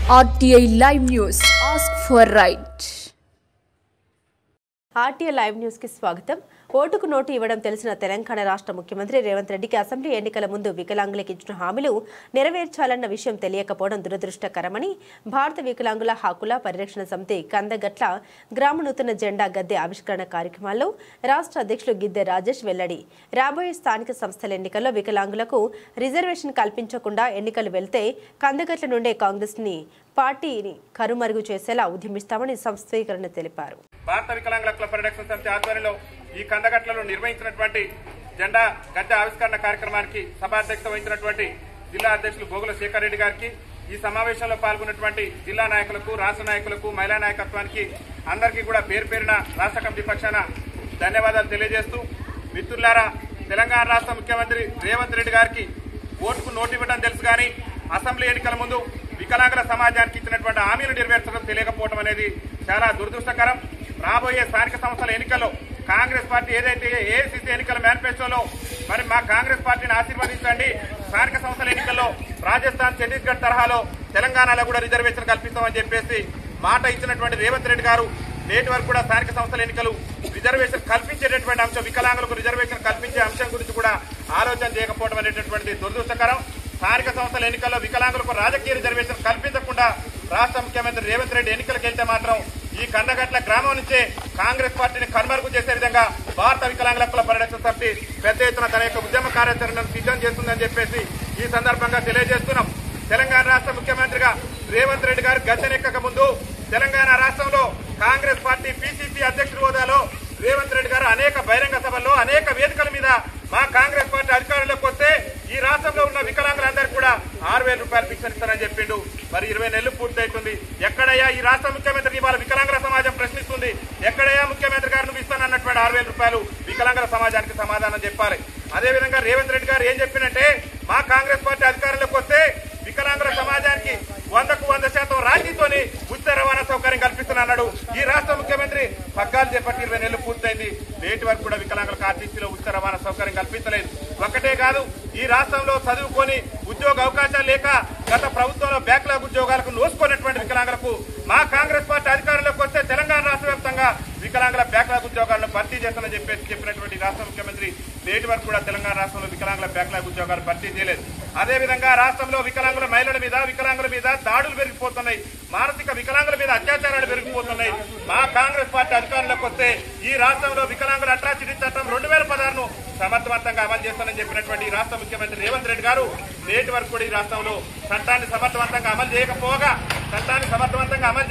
RTI Live News. Ask for right. RTI Live News की स्वागतम. ఓటుకు నోటు ఇవ్వడం తెలిసిన తెలంగాణ రాష్ట్ర ముఖ్యమంత్రి రేవంత్ రెడ్డికి అసెంబ్లీ ఎన్నికల ముందు వికలాంగులకు ఇచ్చిన హామీలు నెరవేర్చాలన్న విషయం తెలియకపోవడం దురదృష్టకరమని భారత వికలాంగుల హక్కుల పరిరక్షణ సమితి కందగట్ల గ్రామ నూతన జెండా గద్దె ఆవిష్కరణ కార్యక్రమాల్లో రాష్ట్ర అధ్యక్షులు గిద్దె రాజేష్ వెల్లడి. రాబోయే స్థానిక సంస్థల ఎన్నికల్లో వికలాంగులకు రిజర్వేషన్ కల్పించకుండా ఎన్నికలు వెళ్తే కందగట్ల నుండే కాంగ్రెస్ ని పార్టీని కరుమరుగు చేసేలా ఉద్యమిస్తామని సంస్థీకరణ తెలిపారు. భారత వికలాంగుల హక్కుల పరిరక్షణ సమితి ఆధ్వర్యంలో ఈ కందగట్లలో నిర్వహించినటువంటి జెండా గద్దె ఆవిష్కరణ కార్యక్రమానికి సభాధ్యక్షత వహించినటువంటి జిల్లా అధ్యక్షులు గోగుల శేఖర్ రెడ్డి గారికి, ఈ సమావేశంలో పాల్గొన్నటువంటి జిల్లా నాయకులకు, రాష్ట్ర నాయకులకు, మహిళా నాయకత్వానికి అందరికీ కూడా పేరు పేరున రాష్ట్ర కమిటీ పక్షాన ధన్యవాదాలు తెలియజేస్తూ, మిత్రులారా, తెలంగాణ రాష్ట్ర ముఖ్యమంత్రి రేవంత్ రెడ్డి గారికి ఓటుకు నోటు ఇవ్వడం తెలుసు కానీ అసెంబ్లీ ఎన్నికల ముందు వికలాంగుల సమాజానికి ఇచ్చినటువంటి హామీలు నెరవేర్చడం తెలియకపోవడం అనేది చాలా దురదృష్టకరం. రాబోయే స్థానిక సంస్థల ఎన్నికల్లో కాంగ్రెస్ పార్టీ ఏదైతే ఏఐసీసీ ఎన్నికల మేనిఫెస్టోలో మరి మా కాంగ్రెస్ పార్టీని ఆశీర్వదించండి, స్థానిక సంస్థల ఎన్నికల్లో రాజస్థాన్, ఛత్తీస్గఢ్ తరహాలో తెలంగాణలో కూడా రిజర్వేషన్ కల్పిస్తామని చెప్పేసి మాట ఇచ్చినటువంటి రేవంత్ రెడ్డి గారు నేటి వరకు కూడా స్థానిక సంస్థల ఎన్నికలు రిజర్వేషన్ కల్పించేటటువంటి అంశం, వికలాంగులకు రిజర్వేషన్ కల్పించే అంశం గురించి కూడా ఆలోచన చేయకపోవడం అనేటటువంటిది దురదృష్టకరం. స్థానిక సంస్థల ఎన్నికల్లో వికలాంగులకు రాజకీయ రిజర్వేషన్ కల్పించకుండా రాష్ట్ర ముఖ్యమంత్రి రేవంత్ రెడ్డి ఎన్నికలకు వెళ్తే మాత్రం ఈ కందగట్ల గ్రామం నుంచే కాంగ్రెస్ పార్టీని కనుమరుగు చేసే విధంగా భారత వికలాంగుల హక్కుల పరిరక్షణ సమితి పెద్ద ఎత్తున తన యొక్క ఉద్యమ కార్యాచరణను సిద్ధం చేస్తుందని చెప్పేసి ఈ సందర్భంగా తెలియజేస్తున్నాం. తెలంగాణ రాష్ట్ర ముఖ్యమంత్రిగా రేవంత్ రెడ్డి గారు గద్దెనెక్కక ముందు తెలంగాణ రాష్ట్రంలో కాంగ్రెస్ పార్టీ పిసిసి అధ్యక్షుడి హోదాలో రేవంత్ రెడ్డి గారు అనేక బహిరంగ సభల్లో, అనేక వేదికల మీద మా కాంగ్రెస్ పార్టీ అధికారంలోకి వస్తే ఈ రాష్ట్రంలో ఉన్న వికలాంగులందరికీ కూడా 6,000 రూపాయలు పింఛన్ ఇస్తారని చెప్పిండు. మరి 20 నెలలు పూర్తవుతుంది. ఎక్కడయ్యా ఈ రాష్ట్ర ముఖ్యమంత్రి ఇవాళ వికలాంగుల సమాజం ప్రశ్నిస్తుంది, ఎక్కడయ్యా ముఖ్యమంత్రి గారు నువ్వు ఇస్తానన్నటువంటి 6,000 రూపాయలు వికలాంగుల సమాజానికి సమాధానం చెప్పాలి. అదేవిధంగా రేవంత్ రెడ్డి గారు ఏం చెప్పినట్టే మా కాంగ్రెస్ పార్టీ అధికారంలోకి వస్తే వికలాంగుల సమాజానికి 100% రాజీతోని ఉచిత రవాణా సౌకర్యం కల్పిస్తున్నాడు. ఈ రాష్ట్ర ముఖ్యమంత్రి పగ్గాలు చేపట్టి 20 నెలలు పూర్తయింది. నేటి వరకు కూడా వికలాంగులకు ఆర్టీసీలో ఉచిత రవాణా సౌకర్యం కల్పించలేదు. ఒకటే కాదు, ఈ రాష్ట్రంలో చదువుకొని ఉద్యోగ అవకాశాలు లేక గత ప్రభుత్వంలో బ్యాక్లాగ్ ఉద్యోగాలకు నోసుకున్నటువంటి వికలాంగులకు మా కాంగ్రెస్ పార్టీ అధికారంలోకి వస్తే తెలంగాణ రాష్ట్ర వ్యాప్తంగా వికలాంగుల బ్యాక్లాగ్ ఉద్యోగాలను భర్తీ చేస్తానని చెప్పినటువంటి రాష్ట్ర ముఖ్యమంత్రి నేటి వరకు కూడా తెలంగాణ రాష్ట్రంలో వికలాంగుల బ్యాక్లాగ్ ఉద్యోగాలు భర్తీ చేయలేదు. అదేవిధంగా రాష్ట్రంలో వికలాంగుల మహిళల మీద, వికలాంగుల మీద దాడులు పెరిగిపోతున్నాయి, మానసిక వికలాంగుల మీద అత్యాచారాలు పెరిగిపోతున్నాయి. మా కాంగ్రెస్ పార్టీ అధికారంలోకి వస్తే ఈ రాష్ట్రంలో వికలాంగుల అట్రాసిటీ చట్టం 2016ను సమర్థవంతంగా అమలు చేస్తానని చెప్పినటువంటి రాష్ట్ర ముఖ్యమంత్రి రేవంత్ రెడ్డి గారు నేటి వరకు కూడా ఈ రాష్ట్రంలో చట్టాన్ని సమర్థవంతంగా అమలు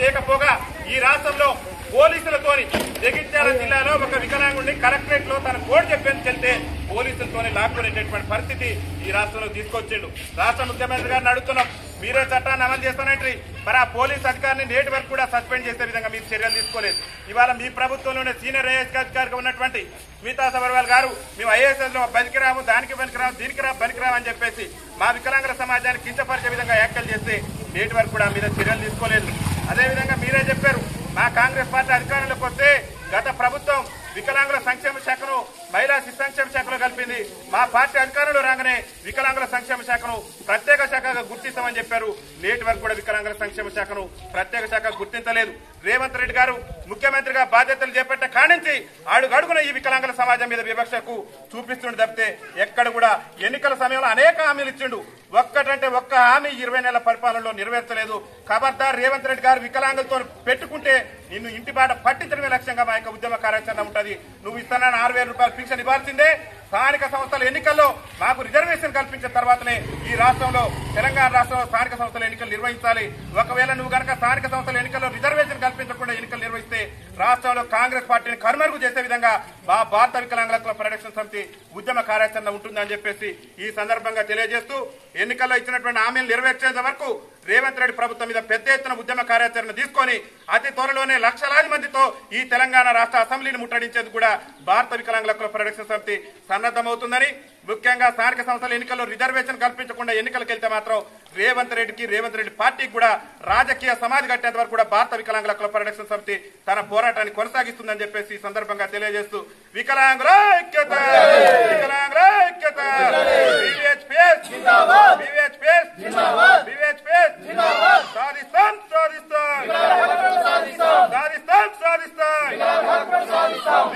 చేయకపోగా ఈ రాష్ట్రంలో పోలీసులతోని జగిత్యాల జిల్లాలో ఒక వికలాంగుడిని కలెక్టరేట్ లో తన కోడ్ చెప్పేందుకు వెళ్తే పోలీసులతోని లాక్కునేటటువంటి పరిస్థితి ఈ రాష్ట్రంలో తీసుకొచ్చిండు. రాష్ట్ర ముఖ్యమంత్రి గారిని అడుగుతున్నాం, మీరే చట్టాన్ని అమలు చేస్తానంటే మరి ఆ పోలీస్ అధికారిని నేటి వరకు కూడా సస్పెండ్ చేసే విధంగా మీరు చర్యలు తీసుకోలేదు. ఇవాళ మీ ప్రభుత్వంలోనే సీనియర్ ఐఏఎస్ అధికారిగా ఉన్నటువంటి స్మితా సబర్వాల్ గారు మేము ఐఏఎస్ లో పనికిరాము, దానికి పనికిరాము, దీనికి పనికిరాము అని చెప్పేసి మా వికలాంగుల సమాజాన్ని కించపరిచే విధంగా వ్యాఖ్యలు చేస్తే నేటి వరకు కూడా మీద చర్యలు తీసుకోలేదు. అదేవిధంగా మీరే చెప్పారు, మా కాంగ్రెస్ పార్టీ అధికారంలోకి వస్తే గత ప్రభుత్వం వికలాంగుల సంక్షేమ శాఖను మహిళా శిశు సంక్షేమ శాఖలో కలిపింది. మా పార్టీ అధికారంలో రాగానే వికలాంగుల సంక్షేమ శాఖను ప్రత్యేక శాఖగా గుర్తిస్తామని చెప్పారు. నేటి వరకు కూడా వికలాంగుల సంక్షేమ శాఖను ప్రత్యేక శాఖ గుర్తించలేదు. రేవంత్ రెడ్డి గారు ముఖ్యమంత్రిగా బాధ్యతలు చేపట్టే కానించి అడుగడుగున ఈ వికలాంగుల సమాజం మీద వివక్షకు చూపిస్తుండే తప్పితే ఎక్కడ కూడా ఎన్నికల సమయంలో అనేక హామీలు ఇచ్చిండు. ఒక్కటంటే ఒక్క హామీ 20 నెలల పరిపాలనలో నెరవేర్చలేదు. ఖబర్దార్ రేవంత్ రెడ్డి గారు వికలాంగులతో పెట్టుకుంటే నిన్ను ఇంటి బాట పట్టించడమే లక్ష్యంగా మా యొక్క ఉద్యమ కార్యాచరణ ఉంటుంది. నువ్వు ఇస్తానని 6,000 రూపాయలు పింఛన్ ఇవ్వాల్సిందే. స్థానిక సంస్థల ఎన్నికల్లో మాకు రిజర్వేషన్ కల్పించిన తర్వాతనే ఈ రాష్ట్రంలో తెలంగాణ రాష్ట్రంలో స్థానిక సంస్థల ఎన్నికలు నిర్వహించాలి. ఒకవేళ నువ్వు కనుక స్థానిక సంస్థల ఎన్నికల్లో రిజర్వేషన్ కల్పించకుండా ఎన్నికలు నిర్వహిస్తే రాష్ట్రంలో కాంగ్రెస్ పార్టీని కనుమరుగు చేసే విధంగా మా భారత వికలాంగుల హక్కుల పరిరక్షణ సమితి ఉద్యమ కార్యాచరణ ఉంటుందని చెప్పేసి ఈ సందర్భంగా తెలియజేస్తూ, ఎన్నికల్లో ఇచ్చినటువంటి హామీలు నెరవేర్చేంత వరకు రేవంత్ రెడ్డి ప్రభుత్వం మీద పెద్ద ఎత్తున ఉద్యమ కార్యాచరణ తీసుకొని అతి త్వరలోనే లక్షలాది మందితో ఈ తెలంగాణ రాష్ట్ర అసెంబ్లీని ముట్టడించేందుకు కూడా భారత వికలాంగుల హక్కుల పరిరక్షణ సమితి సన్నద్దమవుతుందని, ముఖ్యంగా స్థానిక సంస్థల ఎన్నికల్లో రిజర్వేషన్ కల్పించకుండా ఎన్నికలకు వెళ్తే మాత్రం రేవంత్ రెడ్డి పార్టీకి కూడా రాజకీయ సమాధి కట్టేంత వరకు కూడా భారత వికలాంగుల హక్కుల పరిరక్షణ సమితి తన పోరాటాన్ని కొనసాగిస్తుందని చెప్పేసి ఈ సందర్భంగా తెలియజేస్తూ, వికలాంగుల ఐక్యత, సాధిస్తాం ఖండిస్తాం